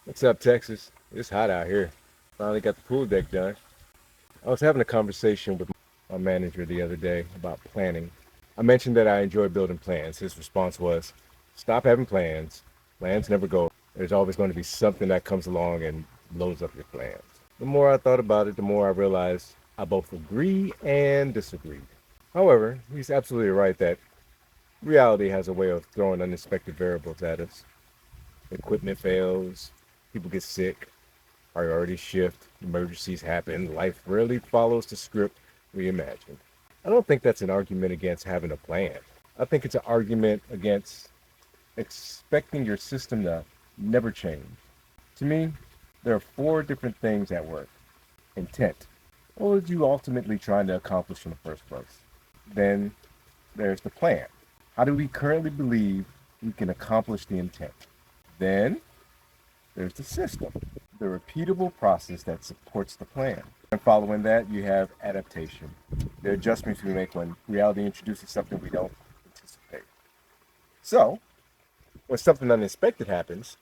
What's up, Texas? It's hot out here. Finally got the pool deck done. I was having a conversation with my manager the other day about planning. I mentioned that I enjoy building plans. His response was, "Stop having plans. Plans never go. There's always going to be something that comes along and blows up your plans." The more I thought about it, the more I realized I both agree and disagreed. However, he's absolutely right that reality has a way of throwing unexpected variables at us. Equipment fails, people get sick, priorities shift, emergencies happen, life rarely follows the script we imagined. I don't think that's an argument against having a plan. I think it's an argument against expecting your system to never change. To me, there are four different things at work. Intent. What was you ultimately trying to accomplish in the first place? Then there's the plan. How do we currently believe we can accomplish the intent? Then there's the system, the repeatable process that supports the plan. And following that, you have adaptation, the adjustments we make when reality introduces something we don't anticipate. So, when something unexpected happens,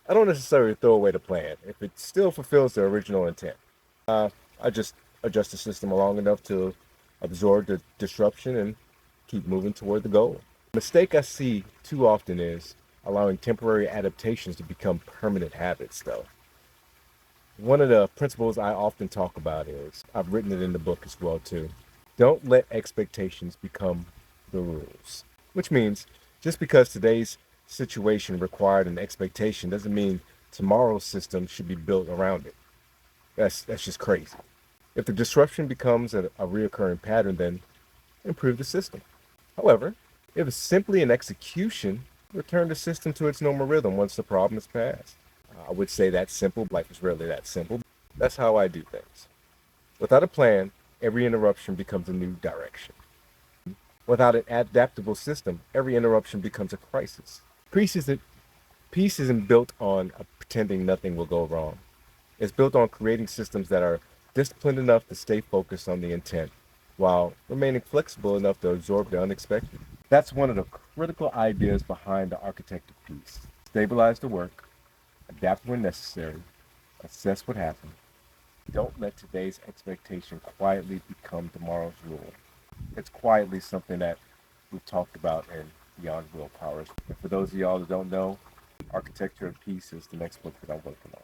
I don't necessarily throw away the plan if it still fulfills the original intent. I just adjust the system long enough to absorb the disruption and keep moving toward the goal. The mistake I see too often is allowing temporary adaptations to become permanent habits, though. One of the principles I often talk about is, I've written it in the book as well too. Don't let expectations become the rules. Which means just because today's situation required an expectation doesn't mean tomorrow's system should be built around it. That's just crazy. If the disruption becomes a reoccurring pattern, then improve the system. However, if it's simply an execution, return the system to its normal rhythm once the problem is passed. I would say that's simple. Life is rarely that simple. That's how I do things. Without a plan, every interruption becomes a new direction. Without an adaptable system, every interruption becomes a crisis. Peace isn't built on pretending nothing will go wrong. It's built on creating systems that are disciplined enough to stay focused on the intent while remaining flexible enough to absorb the unexpected. That's one of the critical ideas behind the architect of peace. Stabilize the work, adapt when necessary, assess what happened. Don't let today's expectation quietly become tomorrow's rule. It's quietly something that we've talked about in Beyond Willpower. And for those of y'all that don't know, Architecture of Peace is the next book that I'm working on.